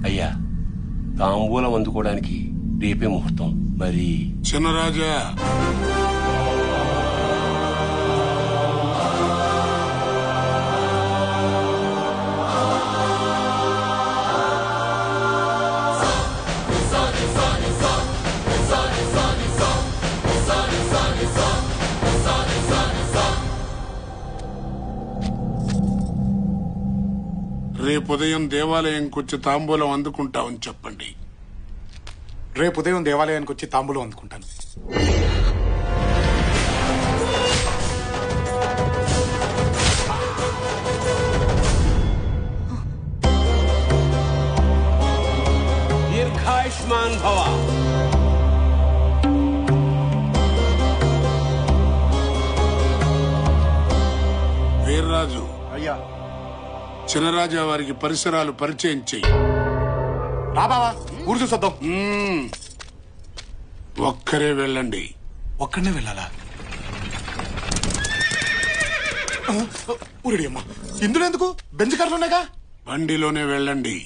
అయ్యా, తాంబూలం అందుకోవడానికి రేపే ముహూర్తం. మరి చిన్నరాజా, రేపు ఉదయం దేవాలయంకి వచ్చి తాంబూలం అందుకుంటామని చెప్పండి. రేపు ఉదయం దేవాలయానికి వచ్చి తాంబూలం అందుకుంటాను. దీర్ఘాయుష్మాన్ భవ. వీర్రాజు, అయ్యా, చిన్నరాజా వారికి పరిసరాలు పరిచయం చెయ్యి. రా బావా, ఊరు చూసొద్దాం. ఒక్కరే వెళ్ళండి. ఒక్కడనే వెళ్ళాలా? ఊరడి అమ్మా, ఇందులో ఎందుకు? బెంచ్ కార్లు ఉన్నాయిగా. బండిలోనే వెళ్ళండి.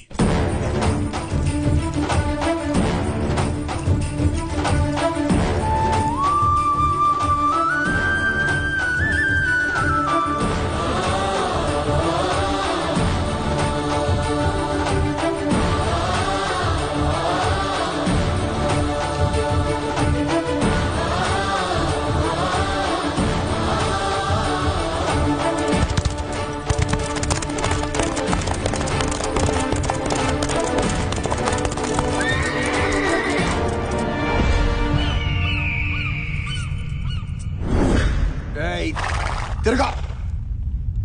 తిరగా,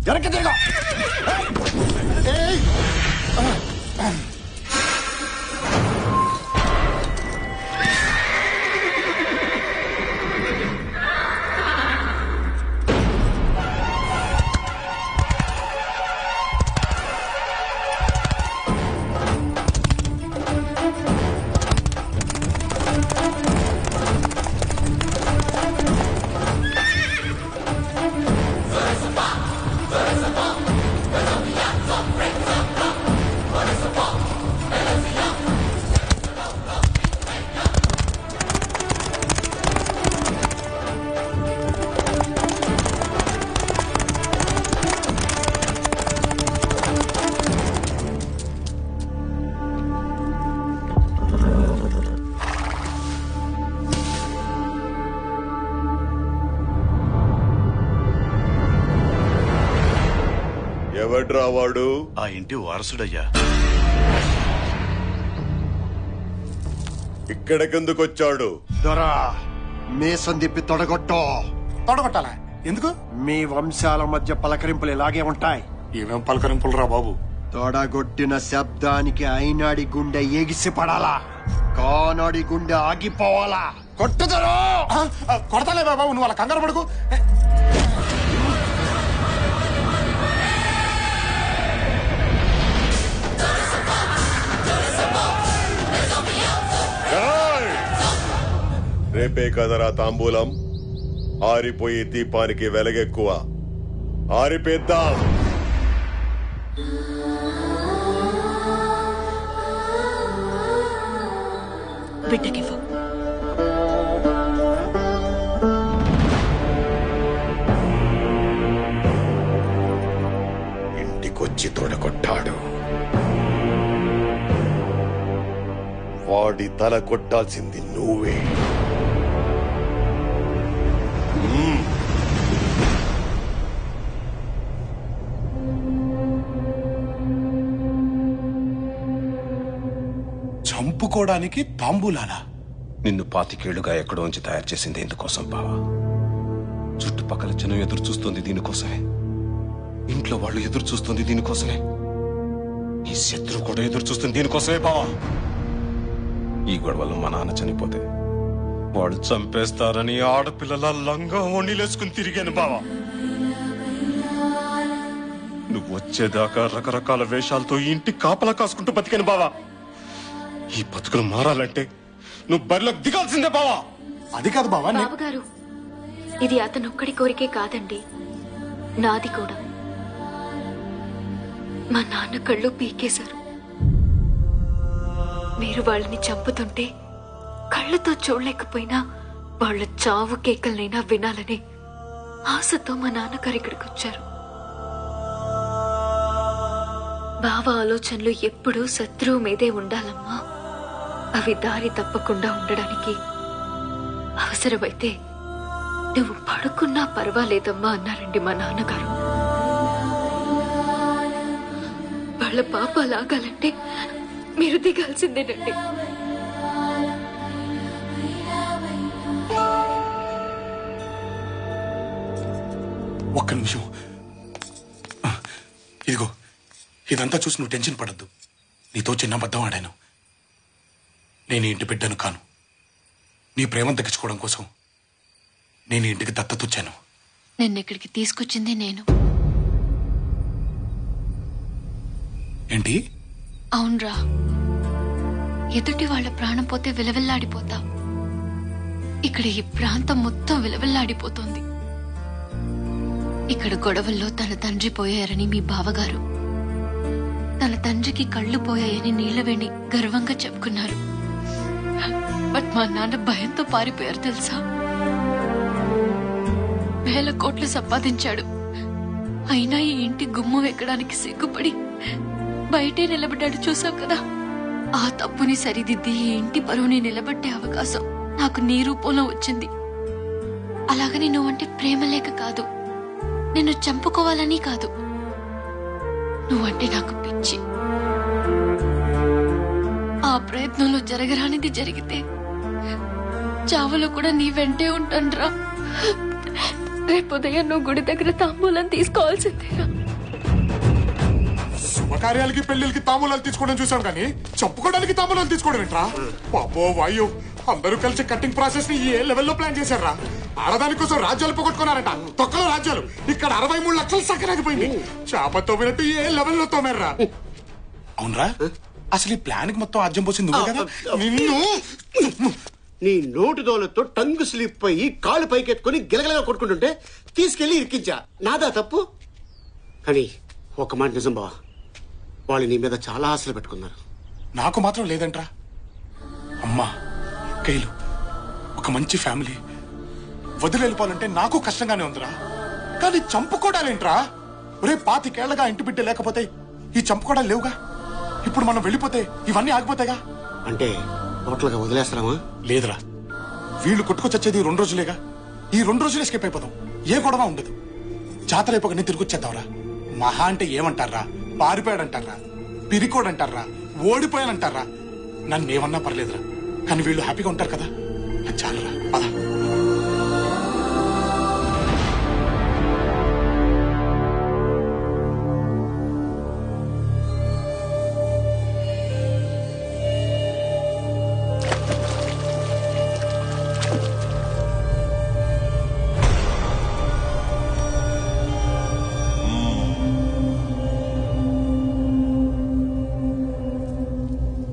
వెనక్కి తిరగా. ఎవడ్రా వాడు? ఆ ఇంటి వారసుడయ్యా. ఇక్కడికెందుకొచ్చాడు? దొరా, మీసం తిప్పి తొడగొట్టాలా? ఎందుకు? మీ వంశాల మధ్య పలకరింపులు ఇలాగే ఉంటాయి. ఏమేం పలకరింపులు రా బాబు? తొడగొట్టిన శబ్దానికి అయినాడి గుండె ఎగిసి పడాలా, కానాడి గుండె ఆగిపోవాలా. కొట్టుదరు. కొడతాలే బాబు, నువ్వు అలా కంగారు పడుకు. రేపే కదరా తాంబూలం. ఆరిపోయి దీపానికి వెలగెక్కువ. ఆరిపేద్దాం. బిడ్డకివ్వు. ఇంటికొచ్చి తొడగొట్టాడు. వాడి తల కొట్టాల్సింది నువ్వే. చంపుకోవడానికి తాంబూలాలా? నిన్ను 25 ఎక్కడో నుంచి తయారు చేసింది ఎందుకోసం బావా? చుట్టుపక్కల జనం ఎదురు చూస్తుంది దీనికోసమే. ఇంట్లో వాళ్ళు ఎదురు చూస్తుంది దీనికోసమే. ఈ శత్రువు కూడా ఎదురు చూస్తుంది దీనికోసమే బావా. ఈ గొడవలో మా నాన్న చనిపోతే వాడు చంపేస్తారని ఆడపిల్లల లంగా ఓణీలేసుకుని తిరిగాను బావా. నువ్వు వచ్చేదాకా రకరకాల వేషాలతో ఈ ఇంటి కాపలా కాసుకుంటూ బతికాను బావా. ఈ బతుకులు మారాలంటే నువ్వు బరిలోకి దిగాల్సిందే బావా. అది కాదు బావా. బాబుగారు, ఇది అతనొక్కడి కోరికే కాదండి, నాది కూడా. మా నాన్న కళ్ళు పీకేశారు. మీరు వాళ్ళని చంపుతుంటే కళ్ళతో చూడలేకపోయినా వాళ్ళ చావు కేకలనైనా వినాలని ఆశతో మా నాన్నగారు ఇక్కడికి వచ్చారు. బావ ఆలోచనలు ఎప్పుడూ శత్రువు మీదే ఉండాలమ్మా. అవి దారి తప్పకుండా ఉండడానికి అవసరమైతే నువ్వు పడుకున్నా పర్వాలేదమ్మా అన్నారండి మా నాన్నగారు. వాళ్ళ పాప లాగాలంటే మీరు దిగాల్సిందేనండి. ఒక్క నిమిషం. ఇదిగో, ఇదంతా చూసి నువ్వు టెన్షన్ పడద్దు. నీతో చిన్న అబద్ధం ఆడాను. నేను ఇంటి బిడ్డను కాను. నీ ప్రేమను దక్కించుకోవడం కోసం నేను ఇంటికి దత్తతొచ్చాను. నిన్నెక్కడికి తీసుకొచ్చింది నేను. ఏంటి? అవునరా, ఎదుటి వాళ్ళ ప్రాణం పోతే విలవిల్లాడిపోతా. ఇక్కడ ఈ ప్రాంతం మొత్తం విలవిల్లాడిపోతుంది. ఇక్కడ గొడవల్లో తన తండ్రి పోయారని మీ బావగారు, తన తండ్రికి కళ్ళు పోయాయని నీళ్లవేణి గర్వంగా చెప్పుకున్నారు. బట్ మా నాన్న భయంతో పారిపోయారు తెలుసా. వేల కోట్లు సంపాదించాడు, అయినా ఈ ఇంటి గుమ్మం ఎక్కడానికి సిగ్గుపడి బయటే నిలబడ్డాడు. చూసావు కదా, ఆ తప్పుని సరిదిద్ది ఈ ఇంటి పరువుని నిలబెట్టే అవకాశం నాకు నీ రూపంలో వచ్చింది. అలాగని నువ్వంటే ప్రేమ లేక కాదు, నిన్ను చంపుకోవాలని కాదు, నువ్వంటే నాకు పిచ్చి. ఆ ప్రయత్నంలో జరగరానిది జరిగితే చావులో కూడా నీ వెంటే ఉంటానురా. రేపు ఉదయం నువ్వు గుడి దగ్గర తాంబూలం తీసుకోవాల్సిందేరా. శుభకార్యాలకి పెళ్లికి తాంబూలాలు తీసుకోవడం చూసాం కానీ చంపుకోవడానికి తాంబూలాలు తీసుకోవడం ఏంట్రా? పాపో వాయు, అందరూ కలిసి కట్టింగ్ ప్రాసెస్ ని ఏ లెవెల్లో ప్లాన్ చేశారా? ఆడదాని కోసం రాజ్యాలు పోగొట్టుకున్నారట, తొక్కలో రాజ్యాలు. ఇక్కడ 63 లక్షలు సక్కరాగిపోయింది. చేప తోమినట్టు ఏ లెవెల్లో తోమారా? అవునరా, అసలు ఈ ప్లాన్ కి మొత్తం ఆజ్యం పోసింది నువ్వే కదా. నిన్ను నీ నోటు దోలతో టంగు స్లిప్ అయ్యి కాళ్ళు పైకెత్తుకుని గిలగలగా కొట్టుకుంటుంటే తీసుకెళ్లి ఇరికించా. నాదా తప్పు? కానీ ఒక మాట నిజం బావా, వాళ్ళు నీ మీద చాలా ఆశలు పెట్టుకున్నారు. నాకు మాత్రం లేదంట్రా. అమ్మా, కైలు, ఒక మంచి ఫ్యామిలీ వదిలి వెళ్ళిపోవాలంటే నాకు కష్టంగానే ఉందిరా. కానీ చంపుకోవడాలేంట్రా? ఒరే, 25 ఏళ్లగా ఇంటి బిడ్డ లేకపోతే ఈ చంపుకోవడాలు లేవుగా. ఇప్పుడు మనం వెళ్ళిపోతే ఇవన్నీ ఆగిపోతాయిగా. అంటే టోటల్ గా వదిలేస్తామా? లేదురా, వీళ్ళు కొట్టుకొచ్చేది 2 రోజులేగా. ఈ 2 రోజులు ఎస్కేప్ అయిపోదాం, ఏ గొడవ ఉండదు. జాతర అయిపోగానే తిరిగి వచ్చేద్దాంరా. మహా అంటే ఏమంటారా? పారిపోయాడంటారా, పిరికోడంటారా, ఓడిపోయానంటారా? నన్ను ఏమన్నా పర్లేదురా, కానీ వీళ్ళు హ్యాపీగా ఉంటారు కదా, అది చాలురా. పద.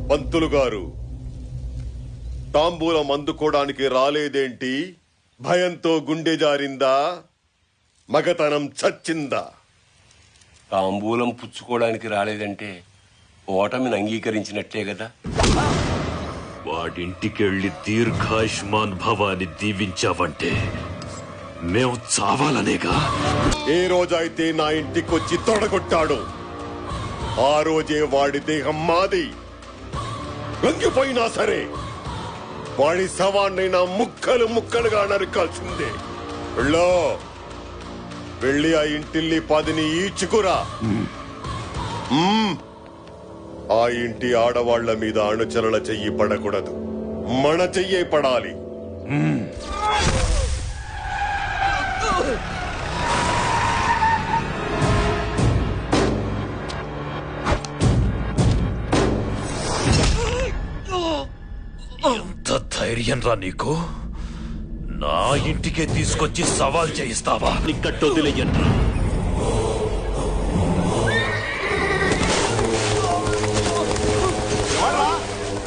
పంతులు గారు, తాంబూలం అందుకోవడానికి రాలేదేంటి? భయంతో గుండె జారిందా? మగతనం చచ్చిందా? తాంబూలం పుచ్చుకోవడానికి రాలేదంటే ఓటమిని అంగీకరించినట్లే కదా. వాడింటికెళ్ళి దీర్ఘాయుష్మాన్ భవాని దీవించావంటే మేము చావాలనేగా. ఏ రోజైతే నా ఇంటికొచ్చి తొడగొట్టాడో ఆ రోజే వాడి దేహం మాది. లొంగిపోయినా సరే వాడి శవాన్నైనా ముక్కలు ముక్కలుగా నరకాల్సిందే. వెళ్ళి ఆ ఇంటిల్లి 10ని ఈడ్చుకురా. ఆ ఇంటి ఆడవాళ్ల మీద అణుచలన చెయ్యి పడకూడదు, మన చెయ్యే పడాలి. ఎంత ధైర్యం రా నీకు? నా ఇంటికే తీసుకొచ్చి సవాల్ చేయిస్తావా? నిక్కట్టొదిలేయండి.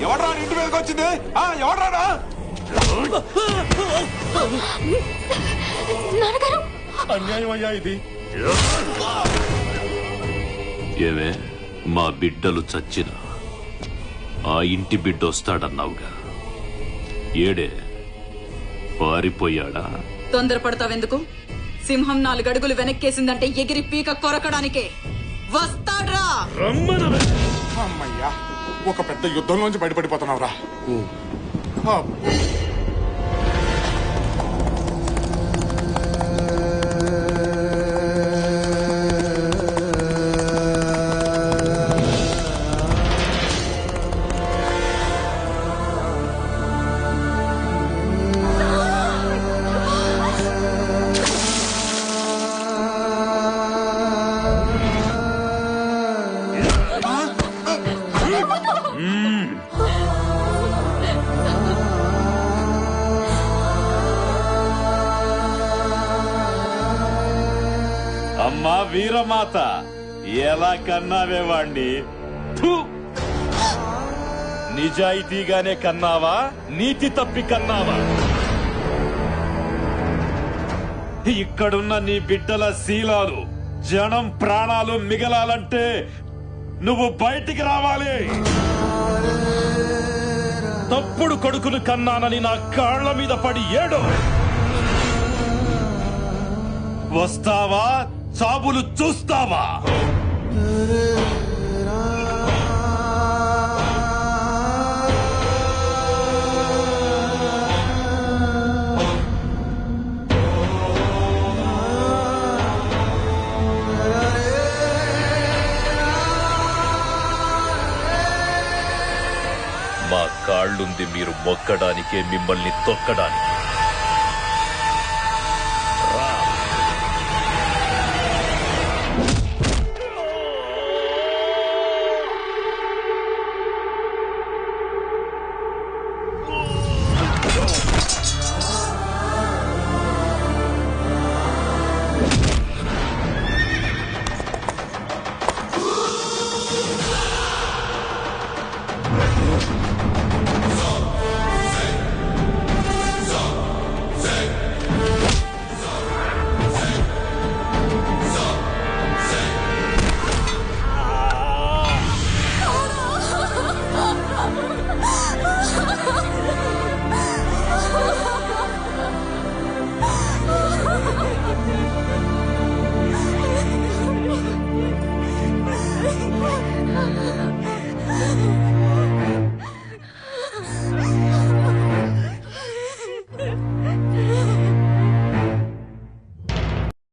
ఎవడ్రా ఇంటి మీదకి వచ్చింది? ఎవడ్రా? అన్యాయం అయ్యా ఇది. ఏమే మా బిడ్డలు చచ్చిన ఆ ఇంటి బిడ్డ వస్తాడన్నావుగా, ఏడే పారిపోయాడా? తొందరపడతావెందుకు? సింహం 4 అడుగులు వెనక్కేసిందంటే ఎగిరి పీక కొరకడానికే వస్తాడ్రా. అమ్మయ్యా, ఒక పెద్ద యుద్ధంలోంచి బయటపడిపోతున్నావురా. అమ్మా వీరమాత, ఎలా కన్నావే వాణ్ణి? నిజాయితీగానే కన్నావా, నీతి తప్పి కన్నావా? ఇక్కడున్న నీ బిడ్డల శీలాలు, జనం ప్రాణాలు మిగలాలంటే నువ్వు బయటికి రావాలి. తప్పుడు కొడుకును కన్నానని నా కాళ్ల మీద పడి ఏడు. వస్తావా, చాబులు చూస్తావా? మా కాళ్ళుంది మీరు మొక్కడానికే, మిమ్మల్ని తొక్కడానికి.